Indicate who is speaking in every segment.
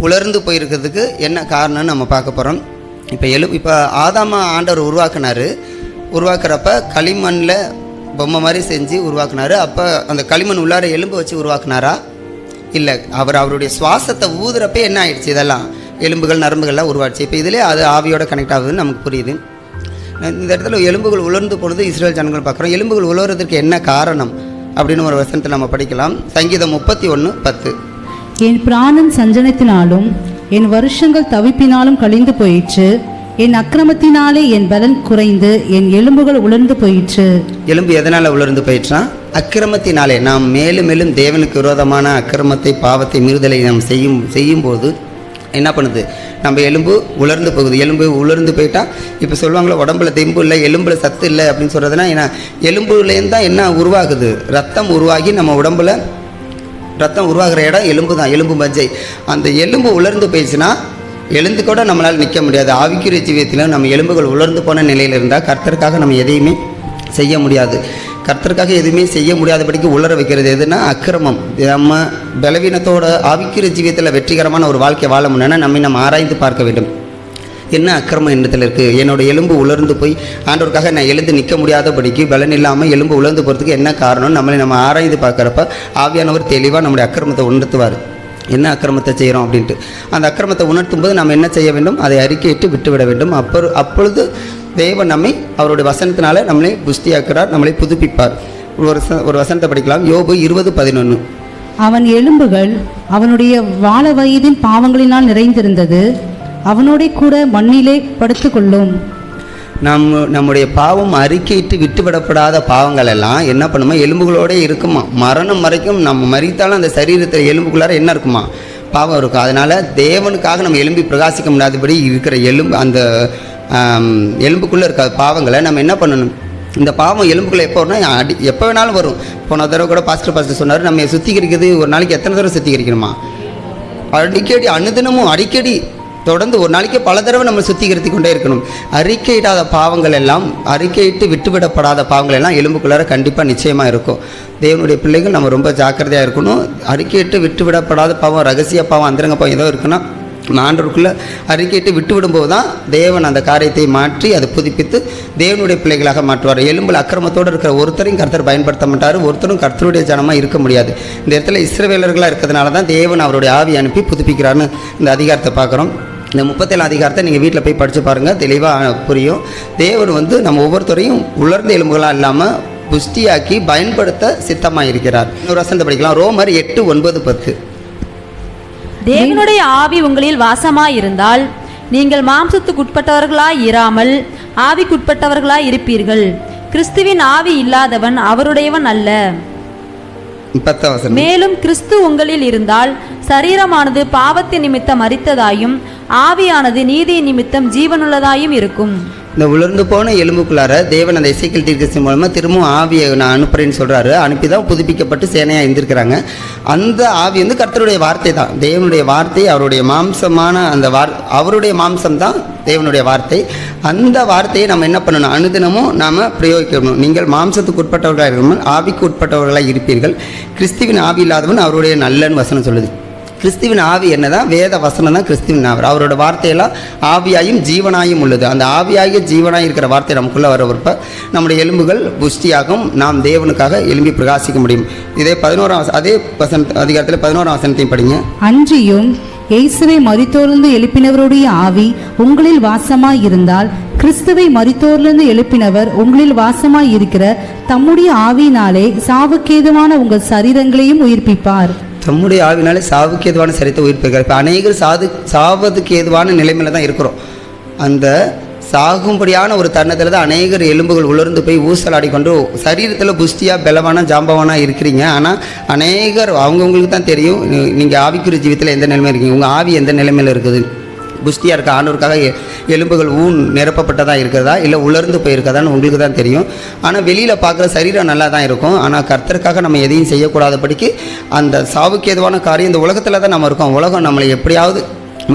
Speaker 1: உலர்ந்து போயிருக்கிறதுக்கு என்ன காரணம்னு நம்ம பார்க்க போகிறோம். இப்போ ஆதாம ஆண்டவர் உருவாக்குறப்ப களிமண்ணில் பொம்மை மாதிரி செஞ்சு உருவாக்குனாரு. அப்போ அந்த களிமண் உள்ளார எலும்பு வச்சு உருவாக்குனாரா? இல்லை, அவருடைய சுவாசத்தை ஊதுறப்பே என்ன ஆயிடுச்சு, இதெல்லாம் எலும்புகள் நரம்புகள்லாம் உருவாச்சு. இப்போ இதிலே அது ஆவியோட கனெக்ட் ஆகுதுன்னு நமக்கு புரியுது. இந்த இடத்துல எலும்புகள் உலர்ந்து போனது இஸ்ரேல் ஜனங்கள் பார்க்குறோம். எலும்புகள் உலர்றதுக்கு என்ன காரணம் அப்படின்னு ஒரு வசனத்தை நம்ம படிக்கலாம். சங்கீதம் 31:10.
Speaker 2: என் பிராணன் சஞ்சனத்தினாலும் என் வருஷங்கள் தவிப்பினாலும் கழிந்து போயிற்று. என் அக்கிரமத்தினாலே என் பலன் குறைந்து என் எலும்புகள் உலர்ந்து போயிற்று.
Speaker 1: எலும்பு எதனால் உலர்ந்து போயிடுச்சுன்னா அக்கிரமத்தினாலே. நாம் மேலும் மேலும் தேவனுக்கு விரோதமான அக்கிரமத்தை பாவத்தை மீறுதலை நாம் செய்யும்போது என்ன பண்ணுது, நம்ம எலும்பு உலர்ந்து போகுது. எலும்பு உலர்ந்து போயிட்டால் இப்போ சொல்லுவாங்களே உடம்புல தெம்பு இல்லை, எலும்பில் சத்து இல்லை அப்படின்னு சொல்கிறதுனா ஏன்னா எலும்புலேருந்து தான் என்ன உருவாகுது, ரத்தம் உருவாகி நம்ம உடம்புல ரத்தம் உருவாகிற இடம் எலும்பு தான், எலும்பு மஜ்ஜை. அந்த எலும்பு உலர்ந்து போயிடுச்சுன்னா எழுந்து கூட நம்மளால் நிற்க முடியாது. ஆவிக்குரிய ஜீவியத்தில் நம்ம எலும்புகள் உலர்ந்து போன நிலையில் இருந்தால் கர்த்தருக்காக நம்ம எதையுமே செய்ய முடியாது. கர்த்தருக்காக எதுவுமே செய்ய முடியாதபடிக்கு உலர வைக்கிறது எதுனா அக்கிரமம். நம்ம பலவீனத்தோட ஆவிக்குரிய ஜீவியத்தில் வெற்றிகரமான ஒரு வாழ்க்கை வாழ முடியும்னா நம்ம ஆராய்ந்து பார்க்க வேண்டும். என்ன அக்கிரமம் என்னத்தில் இருக்குது, என்னோடய எலும்பு உலர்ந்து போய் ஆண்டவருக்காக நான் எழுந்து நிற்க முடியாதபடிக்கு பலன் இல்லாமல் எலும்பு உலர்ந்து போகிறதுக்கு என்ன காரணம் நம்ம ஆராய்ந்து பார்க்குறப்ப ஆவியானவர் தெளிவாக நம்முடைய அக்கிரமத்தை உணர்த்துவார். என்ன அக்கிரமத்தை செய்கிறோம் அப்படின்ட்டு அந்த அக்கிரமத்தை உணர்த்தும் போது நம்ம என்ன செய்ய வேண்டும், அதை அறிக்கையிட்டு விட்டுவிட வேண்டும். அப்பொழுது தேவன் நம்மை அவருடைய வசனத்தினால நம்மளை புஷ்டியாக்குறார், நம்மளை புதுப்பிப்பார். ஒரு வசனத்தை படிக்கலாம். யோபு 20:11.
Speaker 2: அவன் எலும்புகள் அவனுடைய வாழ வயதின் பாவங்களினால் நிறைந்திருந்தது, அவனோட கூட மண்ணிலே படுத்துக்கொள்ளும்.
Speaker 1: நம்முடைய பாவம் அறிக்கையிட்டு விட்டுவிடப்படாத பாவங்கள் எல்லாம் என்ன பண்ணுமா, எலும்புகளோட இருக்குமா. மரணம் வரைக்கும் நம்ம மறித்தாலும் அந்த சரீரத்தில் எலும்புக்குள்ளார என்ன இருக்குமா, பாவம் இருக்கும். அதனால் தேவனுக்காக நம்ம எலும்பி பிரகாசிக்க முடியாதபடி இருக்கிற அந்த எலும்புக்குள்ளே இருக்க பாவங்களை நம்ம என்ன பண்ணணும், இந்த பாவம் எலும்புக்குள்ளே எப்போ வரும்னா எப்போ வேணாலும் வரும். போன தடவை கூட பாஸ்டர் சொன்னார், நம்ம சுத்திகரிக்கிறது ஒரு நாளைக்கு எத்தனை தடவை சுத்திகரிக்கணுமா, அடிக்கடி அனுதினமும் அடிக்கடி தொடர்ந்து ஒரு நாளைக்கு பல தடவை நம்ம சுத்திகரித்து கொண்டே இருக்கணும். அறிக்கையிடாத பாவங்கள் எல்லாம், அறிக்கையிட்டு விட்டுவிடப்படாத பாவங்கள் எல்லாம் எலும்புக்குள்ளார கண்டிப்பாக நிச்சயமாக இருக்கும். தேவனுடைய பிள்ளைகள் நம்ம ரொம்ப ஜாக்கிரதையாக இருக்கணும். அறிக்கையிட்டு விட்டுவிடப்படாத பாவம், ரகசிய பாவம், அந்தரங்க பாவம் ஏதோ இருக்குன்னா ஆண்டவருக்குள்ளே அறிக்கையிட்டு விட்டுவிடும்போது தான் தேவன் அந்த காரியத்தை மாற்றி அதை புதுப்பித்து தேவனுடைய பிள்ளைகளாக மாற்றுவார். எலும்பில் அக்கிரமத்தோடு இருக்கிற ஒருத்தரையும் கர்த்தர் பயன்படுத்த மாட்டார். ஒருத்தரும் கர்த்தருடைய ஜனமாக இருக்க முடியாது. இந்த இடத்துல இஸ்ரவேலர்களாக இருக்கிறதுனால தான் தேவன் அவருடைய ஆவி அனுப்பி புதுப்பிக்கிறான்னு இந்த அதிகாரத்தை பார்க்குறோம். இந்த 37 அதிகாரத்தை நீங்கள் வீட்டில் போய் படித்து பாருங்கள், தெளிவாக புரியும். தேவன் நம்ம ஒவ்வொருத்தரையும் உலர்ந்த எலும்புகளாக இல்லாமல் புஷ்டியாக்கி பயன்படுத்த சித்தமாக இருக்கிறார். இன்னொரு வசனத்தை படிக்கலாம். ரோமர் 8:9-10.
Speaker 3: தேவனுடைய ஆவி உங்களில் வாசமாயிருந்தால் நீங்கள் மாம்சத்துக்குட்பட்டவர்களாய் இராமல் ஆவிக்குட்பட்டவர்களாய் இருப்பீர்கள். கிறிஸ்துவின் ஆவி இல்லாதவன் அவருடையவன் அல்ல. மேலும் கிறிஸ்து உங்களில் இருந்தால் சரீரமானது பாவத்தின் நிமித்தம் மரித்ததாயும் ஆவியானது நீதியின் நிமித்தம் ஜீவனுள்ளதாயும் இருக்கும்.
Speaker 1: இந்த உலர்ந்து போன எலும்புக்குள்ளார தேவன் அந்த எசேக்கியேல் தீர்க்கதரிசி மூலமாக திரும்பவும் ஆவியை நான் அனுப்புறேன்னு சொல்கிறாரு. அனுப்பி தான் புதுப்பிக்கப்பட்டு சேனையாக இருந்திருக்கிறாங்க. அந்த ஆவி கர்த்தருடைய வார்த்தை தான், தேவனுடைய வார்த்தை. அவருடைய மாம்சமான அந்த அவருடைய மாம்சம் தான் தேவனுடைய வார்த்தை. அந்த வார்த்தையை நம்ம என்ன பண்ணணும், அனுதினமும் நாம் பிரயோகிக்கணும். நீங்கள் மாம்சத்துக்கு உட்பட்டவர்களாக இருக்கணும், ஆவிக்கு உட்பட்டவர்களாக இருப்பீர்கள். கிறிஸ்துவின் ஆவி இல்லாதவன் அவருடைய நல்லன்னு வசனம் சொல்லுது. கிறிஸ்துவின் ஆவி என்னதான், வேத வசனம் தான் கிறிஸ்துவின் ஆவி. அவரோட வார்த்தையெல்லாம் ஆவியாயும் ஜீவனாயும் உள்ளது. அந்த ஆவியாகிய ஜீவனாக இருக்கிற வார்த்தை நமக்குள்ளே வரப்ப நம்முடைய எலும்புகள் புஷ்டியாகும், நாம் தேவனுக்காக எலும்பி பிரகாசிக்க முடியும். இதே 11 அதே அதிகாரத்தில் 11 வசனத்தையும் படிங்க.
Speaker 2: அன்றியும் இயேசுவை மரித்தோரிலிருந்து எழுப்பினவருடைய ஆவி உங்களில் வாசமாய் இருந்தால் கிறிஸ்துவை மரித்தோரிலிருந்து எழுப்பினவர் உங்களில் வாசமாய் இருக்கிற தம்முடைய ஆவியினாலே சாவுக்கேதுவான உங்கள் சரீரங்களையும் உயிர்ப்பிப்பார்.
Speaker 1: தம்முடைய ஆவினாலே சாவுக்கு ஏதுவான சரீரத்தை உயிர்ப்பிக்கிறார். இப்போ அநேகர் சாவதுக்கு ஏதுவான நிலைமையில தான் இருக்கிறோம். அந்த சாகும்படியான ஒரு தருணத்தில் தான் அநேகர் எலும்புகள் உலர்ந்து போய் ஊசலாடிக்கொண்டு சரீரத்தில் புஷ்டியாக பலவான ஜாம்பவானாக இருக்கிறீங்க. ஆனால் அநேகர் அவங்கவுங்களுக்கு தான் தெரியும் நீங்கள் ஆவிக்குரிய ஜீவியத்தில் எந்த நிலைமையில் இருக்கீங்க, உங்கள் ஆவி எந்த நிலைமையில் இருக்குது. புஷ்டியாக இருக்க ஆண்டவருக்காக எலும்புகள் நிரப்பப்பட்டதாக இருக்கிறதா இல்லை உலர்ந்து போயிருக்கதான்னு உங்களுக்கு தான் தெரியும். ஆனால் வெளியில் பார்க்குற சரீரம் நல்லா தான் இருக்கும். ஆனால் கர்த்தருக்காக நம்ம எதையும் செய்யக்கூடாதபடிக்கு அந்த சாவுக்கு ஏதுவான காரியம் இந்த உலகத்தில் தான் நம்ம இருக்கோம். உலகம் நம்மளை எப்படியாவது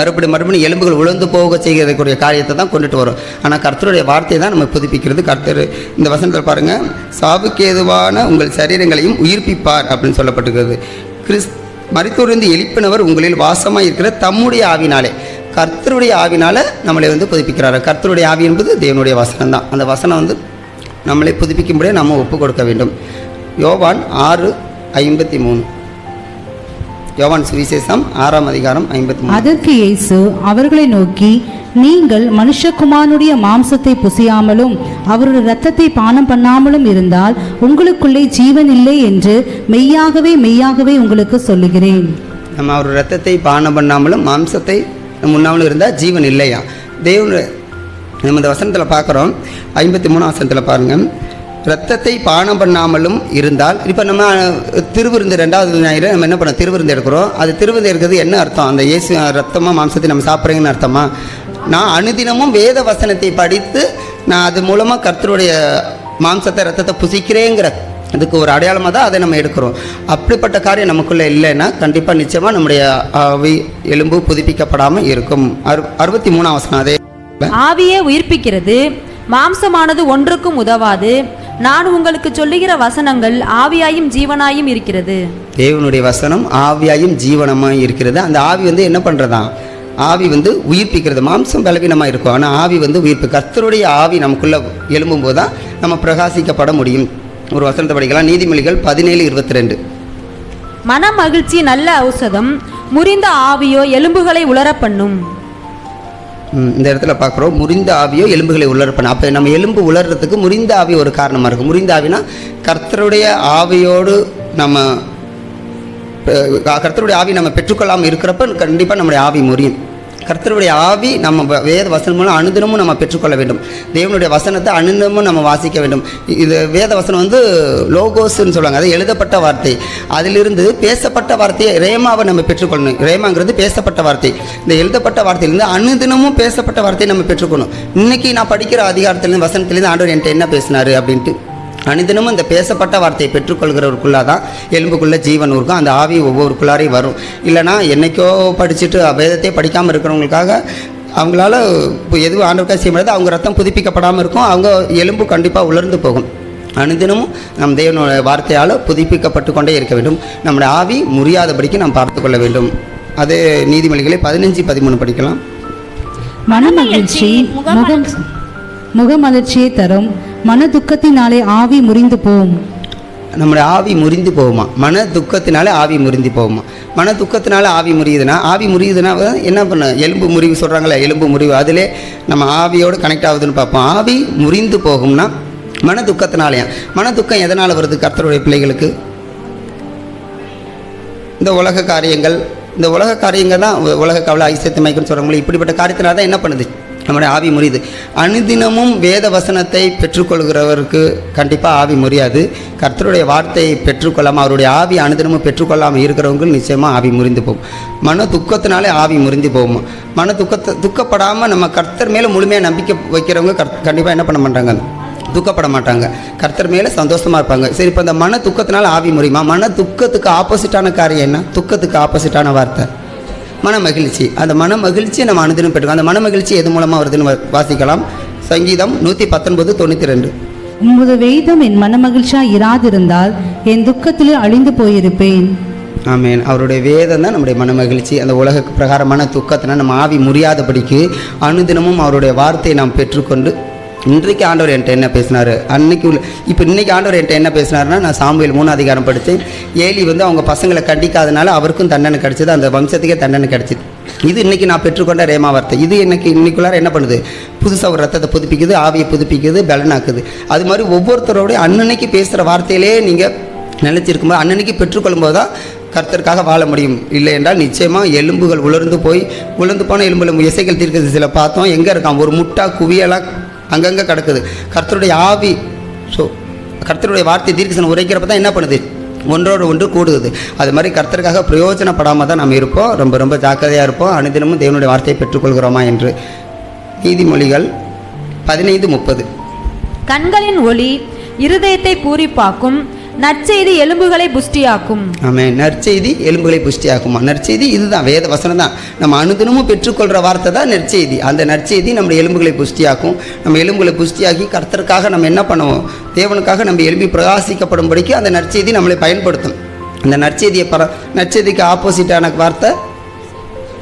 Speaker 1: மறுபடியும் எலும்புகள் உலர்ந்து போக செய்யக்கூடிய காரியத்தை தான் கொண்டுட்டு வரும். ஆனால் கர்த்தருடைய வார்த்தையை தான் நம்ம புதுப்பிக்கிறது. கர்த்தர் இந்த வசனத்தில் பாருங்கள், சாவுக்கு ஏதுவான உங்கள் சரீரங்களையும் உயிர்ப்பிப்பார் அப்படின்னு சொல்லப்பட்டிருக்கிறது. மரித்தோரிலிருந்து எழுப்பினவர் உங்களில் வாசமாக இருக்கிற தம்முடைய ஆவினாலே, கர்த்தருடைய ஆவினால நம்மளை புதுப்பிக்கிறார். கர்த்தருடைய ஆவி என்பது தேவனுடைய வசனம் தான். அந்த வசனம் நம்மளை புதுப்பிக்கும்படியே நம்ம ஒப்பு கொடுக்க வேண்டும். யோவான் 6:53. யோவான் சுவிசேஷம் 6ஆம் அதிகாரம் 53.
Speaker 2: அதற்கு இயேசு அவர்களை நோக்கி, நீங்கள் மனுஷகுமாரனுடைய மாம்சத்தை புசியாமலும் அவருடைய இரத்தத்தை பானம் பண்ணாமலும் இருந்தால் உங்களுக்குள்ளே ஜீவன் இல்லை என்று மெய்யாகவே மெய்யாகவே உங்களுக்கு சொல்லுகிறேன்.
Speaker 1: நம்ம அவர் இரத்தத்தை பானம் பண்ணாமலும் மாம்சத்தை முன்னாமலும் இருந்தால் ஜீவன் இல்லையா? தேவன் நம்ம இந்த வசனத்தில் பார்க்குறோம். 53 வசனத்தில் பாருங்கள், இரத்தத்தை பானம் பண்ணாமலும் இருந்தால். இப்போ நம்ம திருவிருந்து 2வது ஞாயிறு நம்ம என்ன பண்ணோம்? திருவிருந்து எடுக்கிறோம். அது திருவிருந்து எடுக்கிறது என்ன அர்த்தம்? அந்த இயேசு ரத்தமாக மாம்சத்தை நம்ம சாப்பிட்றீங்கன்னு அர்த்தமா? நான் அனுதினமும் வேத வசனத்தை படித்து நான் அது மூலமாக கர்த்தருடைய மாம்சத்தை ரத்தத்தை புசிக்கிறேங்கிற அதுக்கு ஒரு அடையாளமாக தான் அதை நம்ம எடுக்கிறோம். அப்படிப்பட்ட காரியம் நமக்குள்ளே இல்லைன்னா கண்டிப்பாக நிச்சயமாக நம்முடைய ஆவி எலும்பு புதுப்பிக்கப்படாமல் இருக்கும். 63 வசனம். அதே
Speaker 3: ஆவியே உயிர்ப்பிக்கிறது, மாம்சமானது ஒன்றுக்கும் உதவாது. நான் உங்களுக்கு சொல்லுகிற வசனங்கள் ஆவியாயும் ஜீவனாயும் இருக்கிறது. தேவனுடைய
Speaker 1: வசனம் ஆவியாயும் ஜீவனமாயும் இருக்கிறது. அந்த ஆவி என்ன பண்ணுறதா? ஆவி உயிர்ப்பிக்கிறது. மாம்சம் பலவீனமாக இருக்கும், ஆனால் ஆவி உயிர்ப்பு. கர்த்தருடைய ஆவி நமக்குள்ளே எழும்பும் போது தான் நம்ம பிரகாசிக்கப்பட முடியும். ஒரு வசனத்தை படிக்கலாம். நீதிமொழிகள் 17:22.
Speaker 3: மன மகிழ்ச்சி நல்ல ஔஷதம், முறிந்த ஆவியோ எலும்புகளை உலர பண்ணும்.
Speaker 1: இந்த இடத்துல பார்க்குறோம், முறிந்த ஆவியோ எலும்புகளை உலர பண்ணும். அப்போ நம்ம எலும்பு உலர்றதுக்கு முறிந்த ஆவி ஒரு காரணமாக இருக்கும். முறிந்த ஆவினா கர்த்தருடைய ஆவியோடு கர்த்தருடைய ஆவி நம்ம பெற்றுக்கொள்ளாமல் இருக்கிறப்ப கண்டிப்பாக நம்முடைய ஆவி முறியும். கர்த்தருடைய ஆவி நம்ம வேத வசனம் மூலம் அனுதினமும் நம்ம பெற்றுக்கொள்ள வேண்டும். தேவனுடைய வசனத்தை அனுதினமும் நம்ம வாசிக்க வேண்டும். இது வேத வசனம் லோகோஸ்ன்னு சொல்லுவாங்க, அது எழுதப்பட்ட வார்த்தை. அதிலிருந்து பேசப்பட்ட வார்த்தையை ரேமாவை நம்ம பெற்றுக்கொள்ளணும். ரேமாங்கிறது பேசப்பட்ட வார்த்தை. இந்த எழுதப்பட்ட வார்த்தையிலேருந்து அனுதினமும் பேசப்பட்ட வார்த்தையை நம்ம பெற்றுக்கொள்ளணும். இன்றைக்கி நான் படிக்கிற அதிகாரத்திலேருந்து வசனத்திலேருந்து ஆண்டவர் என்கிட்ட என்ன பேசினார் அப்படின்ட்டு அனுதினமும் இந்த பேசப்பட்ட வார்த்தையை பெற்றுக்கொள்கிறவருக்குள்ளாக தான் எலும்புக்குள்ளே ஜீவன் இருக்கும். அந்த ஆவி ஒவ்வொருக்குள்ளாரையும் வரும். இல்லைனா என்றைக்கோ படிச்சுட்டு வேதத்தையே படிக்காமல் இருக்கிறவங்களுக்காக அவங்களால இப்போ எதுவும் ஆண்டவருக்காக செய்ய முடியாது. அவங்க ரத்தம் புதுப்பிக்கப்படாமல் இருக்கும். அவங்க எலும்பு கண்டிப்பாக உலர்ந்து போகும். அனுதினமும் நம் தேவனுடைய வார்த்தையால் புதுப்பிக்கப்பட்டு கொண்டே இருக்க வேண்டும். நம்முடைய ஆவி முறியாதபடிக்கு நாம் பார்த்து கொள்ள வேண்டும். அதே நீதிமொழிகளை 15:13 படிக்கலாம்.
Speaker 2: மனமகிழ்ச்சி முகமலர்ச்சியை தரும், மன துக்கத்தினாலே ஆவி முறிந்து போகும்.
Speaker 1: நம்முடைய ஆவி முறிந்து போகுமா? மன துக்கத்தினாலே ஆவி முறிந்து போகுமா? மன துக்கத்தினால ஆவி முறியுதுன்னா என்ன பண்ண? எலும்பு முறிவு சொல்கிறாங்களே, எலும்பு முறிவு, அதிலே நம்ம ஆவியோடு கனெக்ட் ஆகுதுன்னு பார்ப்போம். ஆவி முறிந்து போகும்னா மன துக்கத்தினாலேயா? மன துக்கம் எதனால் வருது? கர்த்தருடைய பிள்ளைகளுக்கு இந்த உலக காரியங்கள் தான் உலக கவலை ஐசியத்தை மைக்குன்னு சொல்கிறாங்களே, இப்படிப்பட்ட காரியத்தினால தான் என்ன பண்ணுது? நம்முடைய ஆவி முறியுது. அனுதினமும் வேத வசனத்தை பெற்றுக்கொள்கிறவருக்கு கண்டிப்பாக ஆவி முறியாது. கர்த்தருடைய வார்த்தையை பெற்றுக்கொள்ளாமல் அவருடைய ஆவி அனுதினமும் பெற்றுக்கொள்ளாமல் இருக்கிறவங்க நிச்சயமாக ஆவி முறிந்து போகும். மன துக்கத்தினாலே ஆவி முறிந்து போகும். துக்கப்படாமல் நம்ம கர்த்தர் மேலே முழுமையாக நம்பிக்கை வைக்கிறவங்க கண்டிப்பாக என்ன பண்ண மாட்டாங்க? துக்கப்பட மாட்டாங்க. கர்த்தர் மேலே சந்தோஷமாக இருப்பாங்க. சரி, இப்போ இந்த மன துக்கத்தினால ஆவி முறியுமா? மன துக்கத்துக்கு ஆப்போசிட்டான காரியம் என்ன? துக்கத்துக்கு ஆப்போசிட்டான வார்த்தை மன மகிழ்ச்சி. அந்த மன மகிழ்ச்சியை நம்ம அனுதினம் பெற்றுக்கோம். அந்த மன மகிழ்ச்சி எது மூலமாக வருதுன்னு வாசிக்கலாம். சங்கீதம் 119:92.
Speaker 2: உமது வேதம் என் மன மகிழ்ச்சியாக இராதிருந்தால் என் துக்கத்திலே அழிந்து போயிருப்பேன்.
Speaker 1: ஆமேன். அவருடைய வேதம் தான் நம்முடைய மன மகிழ்ச்சி. அந்த உலக பிரகாரமான துக்கத்தினால் நம்ம ஆவி முறியாதபடிக்கு அனுதினமும் அவருடைய வார்த்தையை நாம் பெற்றுக்கொண்டு இன்றைக்கு ஆண்டவர் என்கிட்ட என்ன பேசினார், இன்றைக்கி ஆண்டவர் என்கிட்ட என்ன பேசினார்னா, நான் சாமுவேல் 3 அதிகாரம் படித்தேன். ஏலி அவங்க பசங்களை கண்டிக்காதனால அவருக்கும் தண்டனை கிடச்சிது, அந்த வம்சத்துக்கே தண்டனை கிடச்சிது. இது இன்றைக்கி நான் பெற்றுக்கொண்ட ரேமா வார்த்தை. இது இன்னைக்குள்ளார என்ன பண்ணுது? புதுசாக ஒரு ரத்தத்தை புதுப்பிக்குது, ஆவியை புதுப்பிக்குது, பலனாக்குது. அது மாதிரி ஒவ்வொருத்தரோடைய அன்னன்னைக்கு பேசுகிற வார்த்தையிலே நீங்கள் நிலைச்சிருக்கும்போது அன்னன்னைக்கு பெற்றுக்கொள்ளும்போது தான் கர்த்தருக்காக வாழ முடியும். இல்லை என்றால் நிச்சயமாக எலும்புகள் உலர்ந்து போன எலும்புல இசைகள் தீர்க்கிறது சில பார்த்தோம். எங்கே இருக்கான்? ஒரு முட்டா குவியலாக அங்கங்கே கிடக்குது. கர்த்தருடைய ஆவி கர்த்தருடைய வார்த்தை தீர்க்கதரிசனம் உரைக்கிறப்ப தான் என்ன பண்ணுது? ஒன்றோடு ஒன்று கூடுது. அது மாதிரி கர்த்தருக்காக பிரயோஜனப்படாமல் தான் நம்ம இருப்போம். ரொம்ப ரொம்ப ஜாக்கிரதையாக இருப்போம். அனுதினமும் தேவனுடைய வார்த்தையை பெற்றுக்கொள்கிறோமா என்று. நீதிமொழிகள் 15:30.
Speaker 3: கண்களின் ஒளி இருதயத்தை பூரிப்பாக்கும், நற்செய்தி எலும்புகளை புஷ்டியாக்கும்.
Speaker 1: ஆமென். நற்செய்தி எலும்புகளை புஷ்டியாக்குமா? நற்செய்தி இதுதான், வேத வசனம் தான். நம்ம அனுதினமும் பெற்றுக்கொள்கிற வார்த்தை தான் நற்செய்தி. அந்த நற்செய்தி நம்முடைய எலும்புகளை புஷ்டியாக்கும். நம்ம எலும்புகளை புஷ்டியாக்கி கர்த்தருக்காக நம்ம என்ன பண்ணுவோம்? தேவனுக்காக நம்ம எலும்பி பிரகாசிக்கப்படும்படிக்கு அந்த நற்செய்தி நம்மளை பயன்படுத்தும். இந்த நற்செய்திக்கு ஆப்போசிட்டான வார்த்தை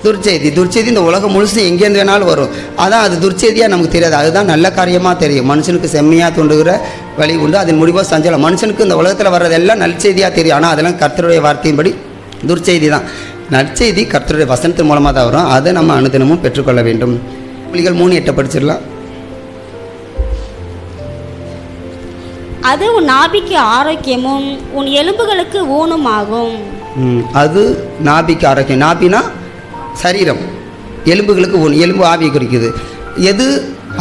Speaker 1: துர்ச்செய்தி. துர்ச்செய்தி இந்த உலகம் முழுசு எங்கேருந்து வேணாலும் வரும். அதான் அது துர்ச்செய்தியாக நமக்கு தெரியாது, அதுதான் நல்ல காரியமாக தெரியும். மனுஷனுக்கு செம்மையாக தோன்றுகிற வழி உண்டு, அதன் முடிவாக சஞ்சலம். மனுஷனுக்கு இந்த உலகத்தில் வர்றதெல்லாம் நற்செய்தியாக தெரியும், ஆனால் அதெல்லாம் கர்த்தருடைய வார்த்தையின்படி துர்ச்செய்தி தான். நற்செய்தி கர்த்தருடைய வசனத்தின் மூலமாக தான் வரும், அதை நம்ம அனுதினமும் பெற்றுக்கொள்ள வேண்டும். புலிகள் 3:8 படிச்சிடலாம்.
Speaker 4: அது உன் நாபிக்கு ஆரோக்கியமும் உன் எலும்புகளுக்கு ஊனும் ஆகும்.
Speaker 1: அது நாபிக்கு ஆரோக்கியம். நாபினா சரீரம், எலும்புகளுக்கு எலும்பு ஆவியை குறிக்குது. எது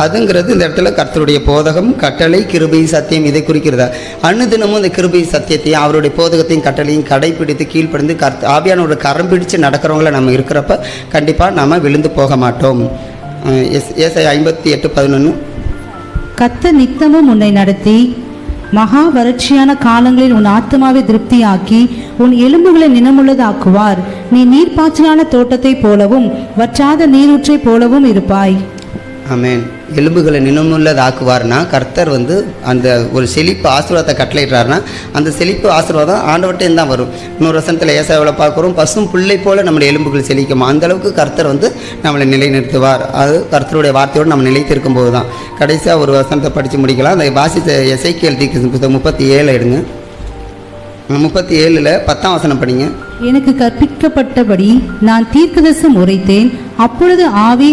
Speaker 1: அதுங்கிறது இந்த இடத்துல கர்த்தருடைய போதகம், கட்டளை, கிருபை, சத்தியம் இதை குறிக்கிறதா. அனுதினமும் இந்த கிருபை சத்தியத்தையும் அவருடைய போதகத்தையும் கட்டளையும் கடைப்பிடித்து கீழ்ப்படிந்து ஆவியானோட கரம் பிடிச்சு நடக்கிறவங்கள நம்ம இருக்கிறப்ப கண்டிப்பாக நம்ம விழுந்து போக மாட்டோம். ஏசாயா 58:11.
Speaker 2: கர்த்தர் நித்தமும் உன்னை நடத்தி மகா வறட்சியான காலங்களில் உன் ஆத்மாவை திருப்தியாக்கி உன் எலும்புகளை நினமுள்ளதாக்குவார். நீ நீர்ப்பாய்ச்சலான தோட்டத்தைப் போலவும் வற்றாத நீரூற்றை போலவும் இருப்பாய்.
Speaker 1: ஆமென். எலும்புகளை நினமுள்ளதாக்குவார்னா கர்த்தர் அந்த ஒரு செழிப்பு ஆசீர்வாதத்தை கட்டளையிடுறாருன்னா அந்த செழிப்பு ஆசீர்வாதம் ஆண்டவர்கிட்ட தான் வரும். இன்னொரு வசனத்தில் ஏசாயாவில் பார்க்குறோம், பசும் புல்லை போல நம்முடைய எலும்புகள் செழிக்குமா. அந்தளவுக்கு கர்த்தர் நம்மளை நிலைநிறுத்துவார். அது கர்த்தருடைய வார்த்தையோடு நம்ம நிலைத்திருக்கும் போது தான். கடைசியாக ஒரு வசனத்தை படித்து முடிக்கலாம். அந்த வாசித்த எசேக்கியேல் தீர்க்கதரிசி 37 எடுங்க. 37 10ஆம் வசனம் படிங்க.
Speaker 2: எனக்கு கற்பிக்கப்பட்டபடி நான் தீர்க்கதரிசனம் உரைத்தேன். அப்பொழுது ஆவி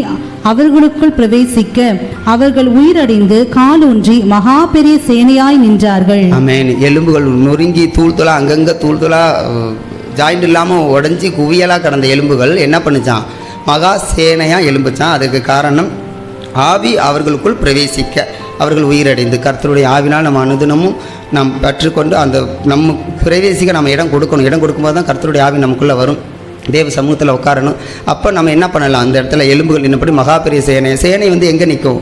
Speaker 2: அவர்களுக்குள் பிரவேசிக்க அவர்கள் உயிரடைந்து காலூன்றி மகா பெரிய சேனையாய் நின்றார்கள்.
Speaker 1: ஆமென். எலும்புகள் நொறுங்கி தூள்துளா அங்கங்கே தூள்துளா ஜாயிண்ட் இல்லாமல் உடஞ்சி குவியலாக கடந்த எலும்புகள் என்ன பண்ணுச்சான்? மகா சேனையாக எலும்புச்சான். அதுக்கு காரணம் ஆவி அவர்களுக்குள் பிரவேசிக்க அவர்கள் உயிரடைந்து. கர்த்தருடைய ஆவினால் நம்ம அனுதினமும் நாம் பெற்றுக்கொண்டு அந்த நம்ம பிரவேசிக்க நம்ம இடம் கொடுக்கணும். இடம் கொடுக்கும்போது தான் கர்த்தருடைய ஆவி நமக்குள்ளே வரும், தேவ சமூகத்தில் உட்காரணும். அப்போ நம்ம என்ன பண்ணலாம்? அந்த இடத்துல எலும்புகள் நின்னபடி மகா பெரிய சேனை எங்கே நிற்கும்?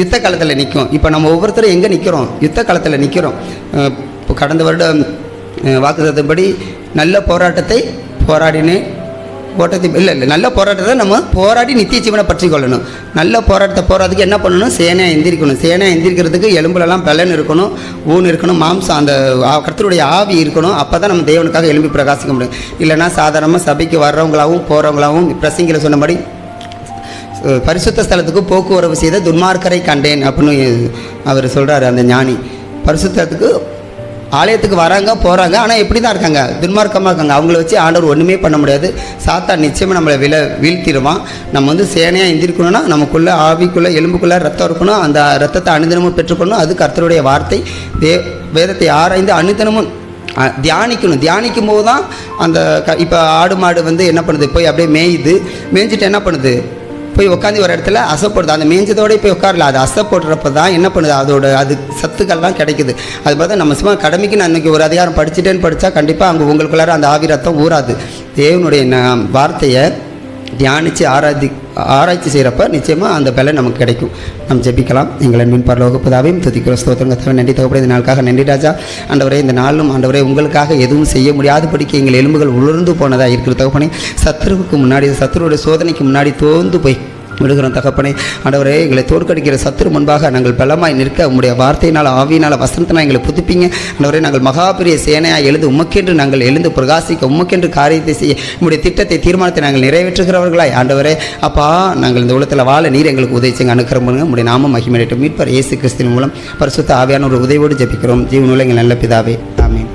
Speaker 1: யுத்த காலத்தில் நிற்கும். இப்போ நம்ம ஒவ்வொருத்தரும் எங்கே நிற்கிறோம்? யுத்த காலத்தில் நிற்கிறோம். இப்போ கடந்த வருடம் வாக்குத்தத்தப்படி நல்ல போராட்டத்தை போராடினேன், ஓட்டத்தை இல்லை நல்ல போராட்டத்தை நம்ம போராடி நித்திய ஜீவனை பற்றி கொள்ளணும். நல்ல போராட்டத்தை போராடுறதுக்கு என்ன பண்ணணும்? சேனையாக எந்திரிக்கணும். சேனையாக எந்திரிக்கிறதுக்கு எலும்புலலாம் பலன் இருக்கணும், ஊன் இருக்கணும், மாம்சம் அந்த கர்த்தருடைய ஆவி இருக்கணும். அப்போ தான் நம்ம தேவனுக்காக எழும்பி பிரகாசிக்க முடியும். இல்லைனா சாதாரணமாக சபைக்கு வர்றவங்களாகவும் போகிறவங்களாகவும் பிரசங்கில சொன்னபடி பரிசுத்த ஸ்தலத்துக்கு போக்குவரவு செய்த துன்மார்க்கரை கண்டேன் அப்படின்னு அவர் சொல்கிறாரு அந்த ஞானி. பரிசுத்தத்துக்கு ஆலயத்துக்கு வராங்க போகிறாங்க, ஆனால் எப்படி தான் இருக்காங்க? துன்மார்க்கமாக இருக்காங்க. அவங்கள வச்சு ஆண்டவர் ஒன்றுமே பண்ண முடியாது. சாத்தான் நிச்சயமாக நம்மளை வீழ்த்திடுவான். நம்ம சேனையாக எந்திரிக்கணும்னா நமக்குள்ளே ஆவிக்குள்ளே எலும்புக்குள்ளே ரத்தம் இருக்கணும். அந்த ரத்தத்தை அனுதினமும் பெற்றுக்கணும். அது கர்த்தருடைய வார்த்தை. வேதத்தை ஆராய்ந்து அனுதினமும் தியானிக்கணும். தியானிக்கும் போது தான் அந்த இப்போ ஆடு மாடு என்ன பண்ணுது? போய் அப்படியே மேய்ஞ்சிட்டு என்ன பண்ணுது? போய் உட்காந்து ஒரு இடத்துல அசைப்படுது. அந்த மேய்ஞ்சதோட போய் உட்காரல, அது அசைப்படுறப்ப தான் என்ன பண்ணுது? அது சத்துக்கள்லாம் கிடைக்குது. அது பார்த்தா நம்ம சும்மா கடமைக்கு நான் இன்றைக்கி ஒரு அதிகாரம் படிச்சுட்டா கண்டிப்பாக அங்கே உங்களுக்குள்ளார அந்த ஆவி ரத்தம் ஊறாது. தேவனுடைய வார்த்தையை தியானித்து ஆராய்ச்சி செய்கிறப்ப நிச்சயமாக அந்த பலன் நமக்கு கிடைக்கும். நம்ம ஜெபிக்கலாம். எங்கள் அன்பின் பரலோக பிதாவையும் துதிக்கிற ஸ்தோத்திரம் கர்த்தாவே, நன்றி தகப்பனே, இந்த நாளுக்காக நன்றி ராஜா. ஆண்டவரே, இந்த நாளும் ஆண்டவரே உங்களுக்காக எதுவும் செய்ய முடியாதபடிக்கு எங்கள் எலும்புகள் உலர்ந்து போனதாக இருக்கிற தகப்பனே, சத்துருவுக்கு முன்னாடி சத்துருடைய சோதனைக்கு முன்னாடி தோர்ந்து போய் விடுகிறோம் தகப்பனே. ஆண்டவரே, எங்களை தோற்கடிக்கிற சத்துரு முன்பாக நாங்கள் பலமாய் நிற்க உம்முடைய வார்த்தையினால் ஆவியினால் வசனத்தினால் எங்களை புதுப்பிங்க. ஆண்டவரே, நாங்கள் மகாபெரிய சேனையாக எழுந்து உமக்கென்று நாங்கள் எழுந்து பிரகாசிக்க உமக்கென்று காரியத்தை செய்ய உம்முடைய திட்டத்தை தீர்மானத்தை நாங்கள் நிறைவேற்றுகிறவர்களாய் ஆண்டவரே அப்பா நாங்கள் இந்த உலகத்தில் வாழ நீர் எங்களுக்கு உதவி செய்ய அனுக்கிரம் பண்ணுங்க. உம்முடைய நாமம் மகிமையடையட்டும். மீட்பர் இயேசு கிறிஸ்துவின் மூலம் பரிசுத்த ஆவியான ஒரு உதவியோடு ஜெபிக்கிறோம். ஜீவனுள்ள எங்கள் நல்ல பிதாவே, ஆமென்.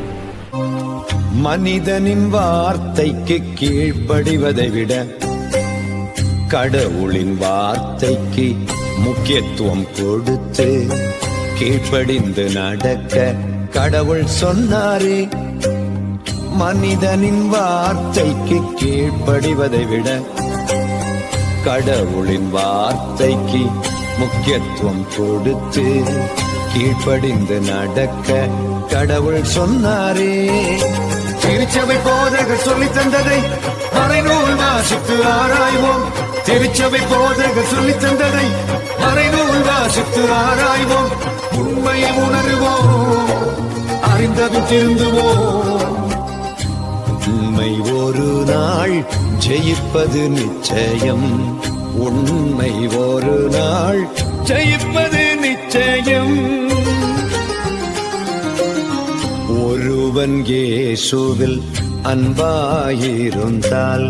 Speaker 5: மனிதனின் வார்த்தைக்கு கீழ்ப்படிவதை விட கடவுளின் வார்த்தைக்கு முக்கியத்துவம் கொடுத்து கீழ்ப்படிந்து நடக்க கடவுள் சொன்னாரே. மனிதனின் வார்த்தைக்கு கீழ்ப்படிவதை விட கடவுளின் வார்த்தைக்கு முக்கியத்துவம் கொடுத்து கீழ்ப்படிந்து நடக்க கடவுள் சொன்னாரே. திருச்சபை போதகர் சொல்லி தந்ததை மறைநூல் வாசித்து ஆராய்வோம். திருச்சபை போதகர் சொல்லி தந்ததை மறைநூல் வாசித்து ஆராய்வோம். உண்மையை உணர்வோம், அறிந்ததும் திருந்துவோம். உண்மை ஒரு நாள் ஜெயிப்பது நிச்சயம். உண்மை ஒரு நாள் ஜெயிப்பது நிச்சயம். ஒருவன் இயேசுவில் அன்பாயிருந்தால்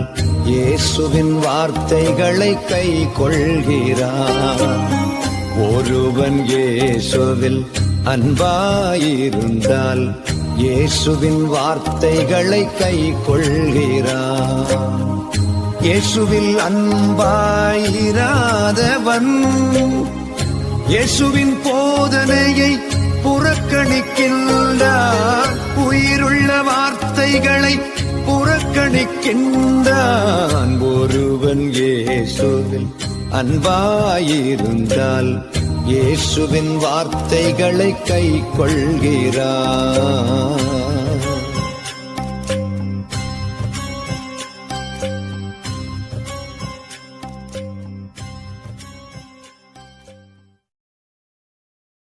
Speaker 5: இயேசுவின் வார்த்தைகளை கை கொள்கிறான். ஒருவன் இயேசுவில் அன்பாயிருந்தால் இயேசுவின் வார்த்தைகளை கை கொள்கிறான். இயேசுவில் அன்பாயிராதவன் இயேசுவின் போதனையை புறக்கணிக்கின்றான். உயிருள்ள வார்த்தைகளை புறக்கணிக்கின்றான். ஒருவன் இயேசுவில் அன்பாயிருந்தால் இயேசுவின் வார்த்தைகளை கை கொள்கிறான்.